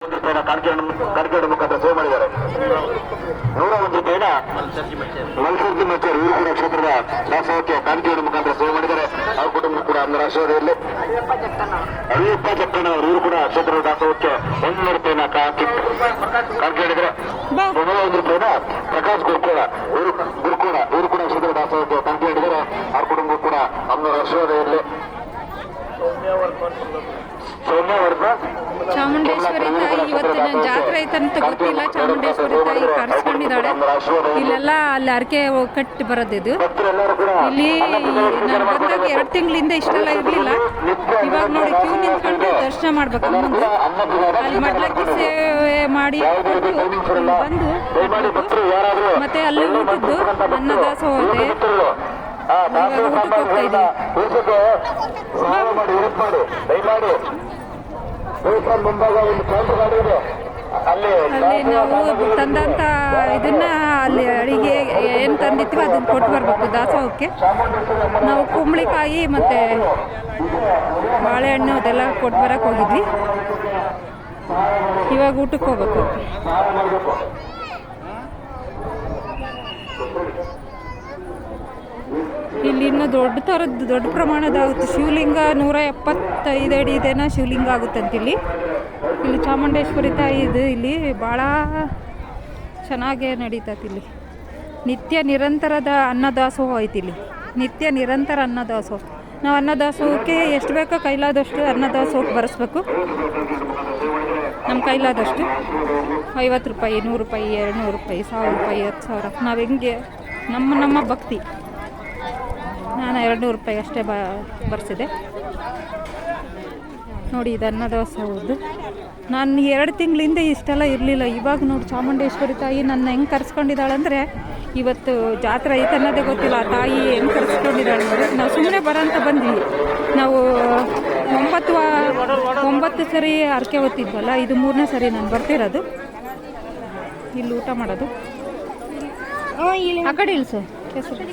ಕಾಣಿಕೆ ಮುಖಾಂತರ ಸೇವೆ ಮಾಡಿದ್ದಾರೆ. 101 ರೂಪಾಯಿನ ಮಲ್ಸರ್ಜಿ ಮತ್ತು ಊರುಕೂಡ ಕ್ಷೇತ್ರದ ದಾಸೋಹಕ್ಕೆ ಕಾಣಿಕೆ ಮುಖಾಂತರ ಸೇವೆ ಮಾಡಿದ್ದಾರೆ. ಅವ್ರ ಕುಟುಂಬ ಕೂಡ ಅಂದರ ಆಶೀರ್ವಾದದಲ್ಲಿ ಅಯ್ಯಪ್ಪ ಚಕ್ಕಣ್ಣ ಊರುಕೂಡ ಕ್ಷೇತ್ರದ ದಾಸೋಹಕ್ಕೆ 100 ರೂಪಾಯಿನ ಕಾಣಿಕೆ ಹೇಳಿದರೆ 101 ರೂಪಾಯಿನ ಪ್ರಕಾಶ್ ಗುರುಕೂಡ ಊರುಕೂಡ ಕ್ಷೇತ್ರದ ದಾಸೋಹಕ್ಕೆ ಕಾಣಿಕೆ ಹೇಳಿದರೆ ಅವ್ರ ಕುಟುಂಬ ಕೂಡ ಅಂದರ ಆಶೀರ್ವಾದ ಇರಲಿ. ಚಾಮುಂಡೇಶ್ವರಿ ತಾಯಿ ಇವತ್ತಿನ ಜಾತ್ರೆ ಐತಂತ ಗೊತ್ತಿಲ್ಲ. ಚಾಮುಂಡೇಶ್ವರಿ ತಾಯಿ ಕರ್ಸ್ಕೊಂಡಿದ್ದಾಳೆ. ಇಲ್ಲೆಲ್ಲ ಅಲ್ಲಿ ಅರಕೆ ಕಟ್ಟಿ ಬರೋದಿದು. ಇಲ್ಲಿ ನಾನು ಬಂದಾಗ 2 ತಿಂಗಳಿಂದ ಇಷ್ಟೆಲ್ಲ ಇರಲಿಲ್ಲ. ಇವಾಗ ನೋಡಿ ಕ್ಯೂ ನಿಂತ್ಕೊಂಡು ದರ್ಶನ ಮಾಡ್ಬೇಕು. ಅಮ್ಮಂದು ಅಲ್ಲಿ ಮಡ್ಲಕ್ಕಿ ಸೇವೆ ಮಾಡಿ ಬಂದು ಮತ್ತೆ ಅಲ್ಲಿ ಊಟದ್ದು ಅನ್ನದಾಸೋಹ ಇದೆ. ಇವಾಗ ಊಟಕ್ಕೆ ಹೋಗ್ತಾ ಇದ್ದೀವಿ. ಅಲ್ಲಿ ನಾವು ತಂದಂತ ಇದನ್ನ ಅಲ್ಲಿ ಅಡಿಗೆ ಏನು ತಂದಿತ್ತೀವಿ ಅದನ್ನ ಕೊಟ್ಟು ಬರ್ಬೇಕು ದಾಸೋಹಕ್ಕೆ. ನಾವು ಕುಂಬಳಿಕಾಯಿ ಮತ್ತೆ ಬಾಳೆಹಣ್ಣು ಅದೆಲ್ಲ ಕೊಟ್ಟು ಬರಕ್ಕೆ ಹೋಗಿದ್ವಿ. ಇವಾಗ ಊಟಕ್ಕೆ ಹೋಗ್ಬೇಕು. ಇಲ್ಲಿ ಇನ್ನೂ ದೊಡ್ಡ ಪ್ರಮಾಣದಾಗುತ್ತೆ. ಶಿವಲಿಂಗ 175 ಅಡಿ ಇದೇನೋ ಶಿವಲಿಂಗ ಆಗುತ್ತಂತಿಲ್ಲಿ. ಇಲ್ಲಿ ಚಾಮುಂಡೇಶ್ವರಿ ತಾಯಿ ಇದು ಇಲ್ಲಿ ಭಾಳ ಚೆನ್ನಾಗೇ ನಡೀತೈತಿ. ಇಲ್ಲಿ ನಿತ್ಯ ನಿರಂತರದ ಅನ್ನದಾಸೋಹ ಐತಿ. ಇಲ್ಲಿ ನಿತ್ಯ ನಿರಂತರ ಅನ್ನದಾಸೋಹ. ನಾವು ಅನ್ನದಾಸೋಹಕ್ಕೆ ಎಷ್ಟು ಬೇಕೋ ಕೈಲಾದಷ್ಟು ಅನ್ನದಾಸೋಹಕ್ಕೆ ಬರೆಸ್ಬೇಕು. ನಮ್ಮ ಕೈಲಾದಷ್ಟು 50 ರೂಪಾಯಿ, 100 ರೂಪಾಯಿ, 200 ರೂಪಾಯಿ, 1000 ರೂಪಾಯಿ, 10,000 ನಾವು ಹೆಂಗೆ ನಮ್ಮ ಭಕ್ತಿ. ನಾನು 200 ರೂಪಾಯಿ ಅಷ್ಟೇ ಬರ್ಸಿದೆ ನೋಡಿ. ಇದು ಅನ್ನದಾಸೋಹದ್ದು. ನಾನು 2 ತಿಂಗಳಿಂದ ಇಷ್ಟೆಲ್ಲ ಇರಲಿಲ್ಲ. ಇವಾಗ ನೋಡಿ ಚಾಮುಂಡೇಶ್ವರಿ ತಾಯಿ ನನ್ನ ಹೆಂಗೆ ಕರ್ಸ್ಕೊಂಡಿದ್ದಾಳೆ ಅಂದರೆ, ಇವತ್ತು ಜಾತ್ರೆ ಐತೆ ಅನ್ನೋದೇ ಗೊತ್ತಿಲ್ಲ. ಆ ತಾಯಿ ಹೆಂಗೆ ಕರ್ಸ್ಕೊಂಡಿದ್ದಾಳೆ ನೋಡಿ. ನಾವು ಸುಮ್ಮನೆ ಬರೋಂತ ಬಂದ್ವಿ. ನಾವು 9 ಸರಿ ಅರಕೆ ಹೊತ್ತಿದ್ವಲ್ಲ, ಇದು 3ನೇ ಸರಿ ನಾನು ಬರ್ತಿರೋದು. ಇಲ್ಲಿ ಊಟ ಮಾಡೋದು. ಆ ಕಡೆ ಇಲ್ಲ ಸರ್ ಹೆಸರು